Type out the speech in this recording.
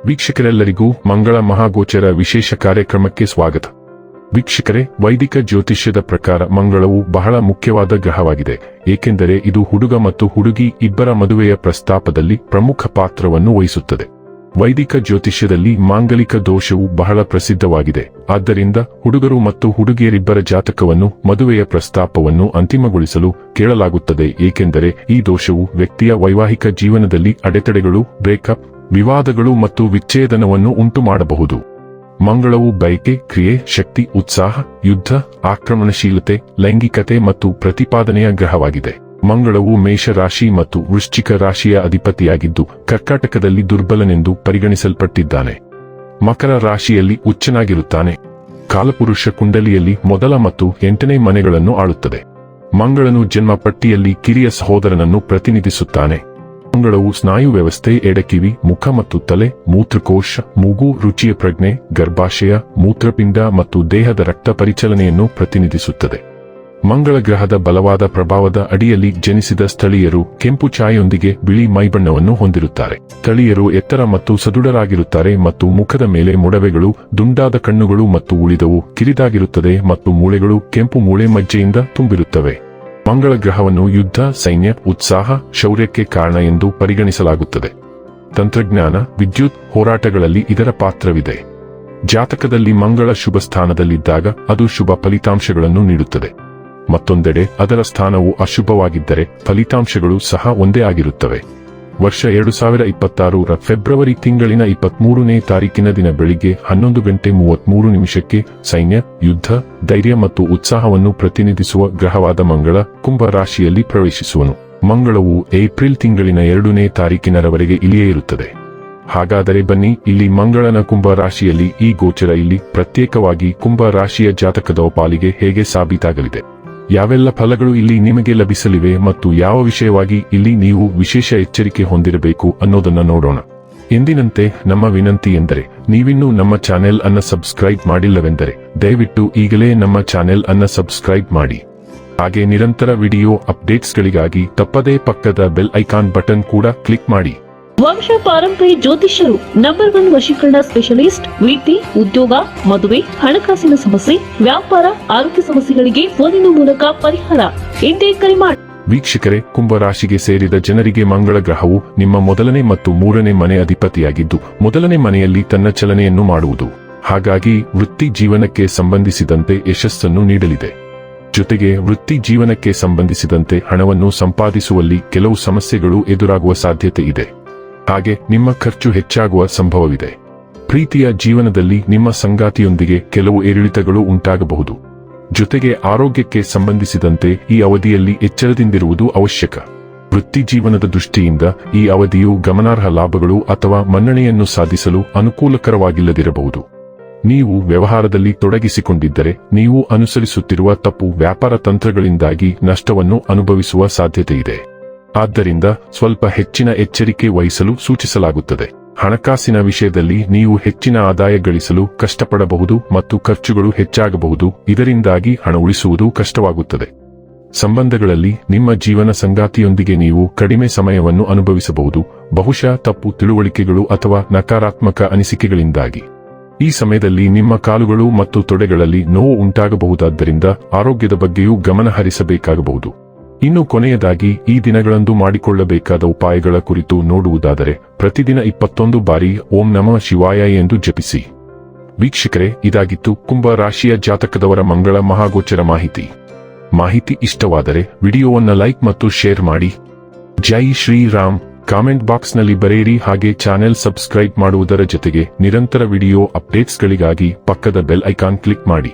ವೀಕ್ಷಕರೆಲ್ಲರಿಗೂ ಮಂಗಳ ಮಹಾಗೋಚರ ವಿಶೇಷ ಕಾರ್ಯಕ್ರಮಕ್ಕೆ ಸ್ವಾಗತ. ವೀಕ್ಷಕರೇ, ವೈದಿಕ ಜ್ಯೋತಿಷ್ಯದ ಪ್ರಕಾರ ಮಂಗಳವು ಬಹಳ ಮುಖ್ಯವಾದ ಗ್ರಹವಾಗಿದೆ, ಏಕೆಂದರೆ ಇದು ಹುಡುಗ ಮತ್ತು ಹುಡುಗಿ ಇಬ್ಬರ ಮದುವೆಯ ಪ್ರಸ್ತಾಪದಲ್ಲಿ ಪ್ರಮುಖ ಪಾತ್ರವನ್ನು ವಹಿಸುತ್ತದೆ. ವೈದಿಕ ಜ್ಯೋತಿಷ್ಯದಲ್ಲಿ ಮಾಂಗಲಿಕ ದೋಷವು ಬಹಳ ಪ್ರಸಿದ್ಧವಾಗಿದೆ. ಆದ್ದರಿಂದ ಹುಡುಗರು ಮತ್ತು ಹುಡುಗಿಯರಿಬ್ಬರ ಜಾತಕವನ್ನು ಮದುವೆಯ ಪ್ರಸ್ತಾಪವನ್ನು ಅಂತಿಮಗೊಳಿಸಲು ಕೇಳಲಾಗುತ್ತದೆ, ಏಕೆಂದರೆ ಈ ದೋಷವು ವ್ಯಕ್ತಿಯ ವೈವಾಹಿಕ ಜೀವನದಲ್ಲಿ ಅಡೆತಡೆಗಳು, ಬ್ರೇಕಪ್, ವಿವಾದಗಳು ಮತ್ತು ವಿಚ್ಛೇದನವನ್ನು ಉಂಟುಮಾಡಬಹುದು. ಮಂಗಳವು ಬಯಕೆ, ಕ್ರಿಯೆ, ಶಕ್ತಿ, ಉತ್ಸಾಹ, ಯುದ್ಧ, ಆಕ್ರಮಣಶೀಲತೆ, ಲೈಂಗಿಕತೆ ಮತ್ತು ಪ್ರತಿಪಾದನೆಯ ಗ್ರಹವಾಗಿದೆ. ಮಂಗಳವು ಮೇಷ ರಾಶಿ ಮತ್ತು ವೃಶ್ಚಿಕ ರಾಶಿಯ ಅಧಿಪತಿಯಾಗಿದ್ದು ಕರ್ಕಾಟಕದಲ್ಲಿ ದುರ್ಬಲನೆಂದು ಪರಿಗಣಿಸಲ್ಪಟ್ಟಿದ್ದಾನೆ. ಮಕರ ರಾಶಿಯಲ್ಲಿ ಉಚ್ಚನಾಗಿರುತ್ತಾನೆ. ಕಾಲಪುರುಷ ಕುಂಡಲಿಯಲ್ಲಿ ಮೊದಲ ಮತ್ತು 8ನೇ ಮನೆಗಳನ್ನು ಆಳುತ್ತದೆ. ಮಂಗಳನು ಜನ್ಮ ಪಟ್ಟಿಯಲ್ಲಿ ಕಿರಿಯ ಸಹೋದರನನ್ನು ಪ್ರತಿನಿಧಿಸುತ್ತಾನೆ. ಮಂಗಳವು ಸ್ನಾಯು ವ್ಯವಸ್ಥೆ, ಎಡಕಿವಿ, ಮುಖ ಮತ್ತು ತಲೆ, ಮೂತ್ರಕೋಶ, ಮೂಗು, ರುಚಿಯ ಪ್ರಜ್ಞೆ, ಗರ್ಭಾಶಯ, ಮೂತ್ರಪಿಂಡ ಮತ್ತು ದೇಹದ ರಕ್ತ ಪರಿಚಲನೆಯನ್ನು ಪ್ರತಿನಿಧಿಸುತ್ತದೆ. ಮಂಗಳ ಗ್ರಹದ ಬಲವಾದ ಪ್ರಭಾವದ ಅಡಿಯಲ್ಲಿ ಜನಿಸಿದ ಸ್ಥಳೀಯರು ಕೆಂಪು ಛಾಯೆಯೊಂದಿಗೆ ಬಿಳಿ ಮೈಬಣ್ಣವನ್ನು ಹೊಂದಿರುತ್ತಾರೆ. ಸ್ಥಳೀಯರು ಎತ್ತರ ಮತ್ತು ಸದೃಢರಾಗಿರುತ್ತಾರೆ ಮತ್ತು ಮುಖದ ಮೇಲೆ ಮೊಡವೆಗಳು, ದುಂಡಾದ ಕಣ್ಣುಗಳು ಮತ್ತು ಉಳಿದವು ಕಿರಿದಾಗಿರುತ್ತದೆ ಮತ್ತು ಮೂಳೆಗಳು ಕೆಂಪು ಮೂಳೆ ಮಜ್ಜೆಯಿಂದ ತುಂಬಿರುತ್ತವೆ. ಮಂಗಳ ಗ್ರಹವನ್ನು ಯುದ್ಧ, ಸೈನ್ಯ, ಉತ್ಸಾಹ, ಶೌರ್ಯಕ್ಕೆ ಕಾರಣ ಎಂದು ಪರಿಗಣಿಸಲಾಗುತ್ತದೆ. ತಂತ್ರಜ್ಞಾನ, ವಿದ್ಯುತ್, ಹೋರಾಟಗಳಲ್ಲಿ ಇದರ ಪಾತ್ರವಿದೆ. ಜಾತಕದಲ್ಲಿ ಮಂಗಳ ಶುಭ ಸ್ಥಾನದಲ್ಲಿದ್ದಾಗ ಅದು ಶುಭ ಫಲಿತಾಂಶಗಳನ್ನು ನೀಡುತ್ತದೆ. ಮತ್ತೊಂದೆಡೆ ಅದರ ಸ್ಥಾನವು ಅಶುಭವಾಗಿದ್ದರೆ ಫಲಿತಾಂಶಗಳು ಸಹ ಒಂದೇ ಆಗಿರುತ್ತವೆ. ವರ್ಷ 2026ರ ಫೆಬ್ರವರಿ ತಿಂಗಳಿನ 23ನೇ ತಾರೀಕಿನ ದಿನ ಬೆಳಿಗ್ಗೆ 11:33 ಸೈನ್ಯ, ಯುದ್ಧ, ಧೈರ್ಯ ಮತ್ತು ಉತ್ಸಾಹವನ್ನು ಪ್ರತಿನಿಧಿಸುವ ಗ್ರಹವಾದ ಮಂಗಳ ಕುಂಭ ರಾಶಿಯಲ್ಲಿ ಪ್ರವೇಶಿಸುವನು. ಮಂಗಳವು ಏಪ್ರಿಲ್ ತಿಂಗಳಿನ 2ನೇ ತಾರೀಕಿನವರೆಗೆ ಇಲ್ಲಿಯೇ ಇರುತ್ತದೆ. ಹಾಗಾದರೆ ಬನ್ನಿ, ಇಲ್ಲಿ ಮಂಗಳನ ಕುಂಭ ರಾಶಿಯಲ್ಲಿ ಈ ಗೋಚರ ಇಲ್ಲಿ ಪ್ರತ್ಯೇಕವಾಗಿ ಕುಂಭ ರಾಶಿಯ ಜಾತಕದ ಪಾಲಿಗೆ ಹೇಗೆ ಸಾಬೀತಾಗಲಿದೆ, ಯಾವೆಲ್ಲ ಫಲಗಳು ಇಲ್ಲಿ ನಿಮಗೆ ಲಭಿಸಲಿವೆ ಮತ್ತು ಯಾವ ವಿಷಯವಾಗಿ ಇಲ್ಲಿ ನೀವು ವಿಶೇಷ ಎಚ್ಚರಿಕೆ ಹೊಂದಿರಬೇಕು ಅನ್ನೋದನ್ನ ನೋಡೋಣ. ಎಂದಿನಂತೆ ನಮ್ಮ ವಿನಂತಿ ಎಂದರೆ, ನೀವಿನ್ನೂ ನಮ್ಮ ಚಾನೆಲ್ ಅನ್ನ ಸಬ್ಸ್ಕ್ರೈಬ್ ಮಾಡಿಲ್ಲವೆಂದರೆ ದಯವಿಟ್ಟು ಈಗಲೇ ನಮ್ಮ ಚಾನೆಲ್ ಅನ್ನ ಸಬ್ಸ್ಕ್ರೈಬ್ ಮಾಡಿ. ಹಾಗೆ ನಿರಂತರ ವಿಡಿಯೋ ಅಪ್ಡೇಟ್ಸ್ಗಳಿಗಾಗಿ ತಪ್ಪದೇ ಪಕ್ಕದ ಬೆಲ್ ಐಕಾನ್ ಬಟನ್ ಕೂಡ ಕ್ಲಿಕ್ ಮಾಡಿ. ವಂಶ ಪಾರಂಪರ್ಯ ಜ್ಯೋತಿಷ್ಯರು ನಂಬರ್ 1 ವಶೀಕರಣ ಸ್ಪೆಷಲಿಸ್ಟ್. ವೃತ್ತಿ, ಉದ್ಯೋಗ, ಮದುವೆ, ಹಣಕಾಸಿನ ಸಮಸ್ಯೆ, ವ್ಯಾಪಾರ, ಆರೋಗ್ಯ ಸಮಸ್ಯೆಗಳಿಗೆ ಫೋನಿನ ಮೂಲಕ ಪರಿಹಾರ. ಇಂದೇ ಕರೆ ಮಾಡಿ. ವೀಕ್ಷಕರೇ, ಕುಂಭ ರಾಶಿಗೆ ಸೇರಿದ ಜನರಿಗೆ ಮಂಗಳ ಗ್ರಹವು ನಿಮ್ಮ ಮೊದಲನೇ ಮತ್ತು 3ನೇ ಮನೆ ಅಧಿಪತಿಯಾಗಿದ್ದು ಮೊದಲನೇ ಮನೆಯಲ್ಲಿ ತನ್ನ ಚಲನೆಯನ್ನು ಮಾಡುವುದು. ಹಾಗಾಗಿ ವೃತ್ತಿ ಜೀವನಕ್ಕೆ ಸಂಬಂಧಿಸಿದಂತೆ ಯಶಸ್ಸನ್ನು ನೀಡಲಿದೆ. ಜೊತೆಗೆ ವೃತ್ತಿ ಜೀವನಕ್ಕೆ ಸಂಬಂಧಿಸಿದಂತೆ ಹಣವನ್ನು ಸಂಪಾದಿಸುವಲ್ಲಿ ಕೆಲವು ಸಮಸ್ಯೆಗಳು ಎದುರಾಗುವ ಸಾಧ್ಯತೆ ಇದೆ. ಹಾಗೆ ನಿಮ್ಮ ಖರ್ಚು ಹೆಚ್ಚಾಗುವ ಸಂಭವವಿದೆ. ಪ್ರೀತಿಯ ಜೀವನದಲ್ಲಿ ನಿಮ್ಮ ಸಂಗಾತಿಯೊಂದಿಗೆ ಕೆಲವು ಏರಿಳಿತಗಳು ಉಂಟಾಗಬಹುದು. ಜೊತೆಗೆ ಆರೋಗ್ಯಕ್ಕೆ ಸಂಬಂಧಿಸಿದಂತೆ ಈ ಅವಧಿಯಲ್ಲಿ ಎಚ್ಚರದಿಂದಿರುವುದು ಅವಶ್ಯಕ. ವೃತ್ತಿ ಜೀವನದ ದೃಷ್ಟಿಯಿಂದ ಈ ಅವಧಿಯು ಗಮನಾರ್ಹ ಲಾಭಗಳು ಅಥವಾ ಮನ್ನಣೆಯನ್ನು ಸಾಧಿಸಲು ಅನುಕೂಲಕರವಾಗಿಲ್ಲದಿರಬಹುದು. ನೀವು ವ್ಯವಹಾರದಲ್ಲಿ ತೊಡಗಿಸಿಕೊಂಡಿದ್ದರೆ ನೀವು ಅನುಸರಿಸುತ್ತಿರುವ ತಪ್ಪು ವ್ಯಾಪಾರ ತಂತ್ರಗಳಿಂದಾಗಿ ನಷ್ಟವನ್ನು ಅನುಭವಿಸುವ ಸಾಧ್ಯತೆಯಿದೆ. ಆದ್ದರಿಂದ ಸ್ವಲ್ಪ ಹೆಚ್ಚಿನ ಎಚ್ಚರಿಕೆ ವಹಿಸಲು ಸೂಚಿಸಲಾಗುತ್ತದೆ. ಹಣಕಾಸಿನ ವಿಷಯದಲ್ಲಿ ನೀವು ಹೆಚ್ಚಿನ ಆದಾಯ ಗಳಿಸಲು ಕಷ್ಟಪಡಬಹುದು ಮತ್ತು ಖರ್ಚುಗಳು ಹೆಚ್ಚಾಗಬಹುದು. ಇದರಿಂದಾಗಿ ಹಣ ಉಳಿಸುವುದು ಕಷ್ಟವಾಗುತ್ತದೆ. ಸಂಬಂಧಗಳಲ್ಲಿ ನಿಮ್ಮ ಜೀವನ ಸಂಗಾತಿಯೊಂದಿಗೆ ನೀವು ಕಡಿಮೆ ಸಮಯವನ್ನು ಅನುಭವಿಸಬಹುದು, ಬಹುಶಃ ತಪ್ಪು ತಿಳುವಳಿಕೆಗಳು ಅಥವಾ ನಕಾರಾತ್ಮಕ ಅನಿಸಿಕೆಗಳಿಂದಾಗಿ. ಈ ಸಮಯದಲ್ಲಿ ನಿಮ್ಮ ಕಾಲುಗಳು ಮತ್ತು ತೊಡೆಗಳಲ್ಲಿ ನೋವು ಉಂಟಾಗಬಹುದಾದ್ದರಿಂದ ಆರೋಗ್ಯದ ಬಗ್ಗೆಯೂ ಗಮನ ಹರಿಸಬೇಕಾಗಬಹುದು. ಇನ್ನು ಕೊನೆಯದಾಗಿ ಈ ದಿನಗಳಂದು ಮಾಡಿಕೊಳ್ಳಬೇಕಾದ ಉಪಾಯಗಳ ಕುರಿತು ನೋಡುವುದಾದರೆ, ಪ್ರತಿದಿನ 21 ಬಾರಿ ಓಂ ನಮಃ ಶಿವಾಯ ಎಂದು ಜಪಿಸಿ. ವೀಕ್ಷಕರೇ, ಇದಾಗಿತ್ತು ಕುಂಭ ರಾಶಿಯ ಜಾತಕದವರ ಮಂಗಳ ಮಹಾಗೋಚರ ಮಾಹಿತಿ ಇಷ್ಟವಾದರೆ ವಿಡಿಯೋವನ್ನು ಲೈಕ್ ಮತ್ತು ಶೇರ್ ಮಾಡಿ. ಜೈ ಶ್ರೀರಾಮ್. ಕಾಮೆಂಟ್ ಬಾಕ್ಸ್ನಲ್ಲಿ ಬರೆಯಿರಿ. ಹಾಗೆ ಚಾನೆಲ್ ಸಬ್ಸ್ಕ್ರೈಬ್ ಮಾಡುವುದರ ಜೊತೆಗೆ ನಿರಂತರ ವಿಡಿಯೋ ಅಪ್ಡೇಟ್ಸ್ಗಳಿಗಾಗಿ ಪಕ್ಕದ ಬೆಲ್ ಐಕಾನ್ ಕ್ಲಿಕ್ ಮಾಡಿ.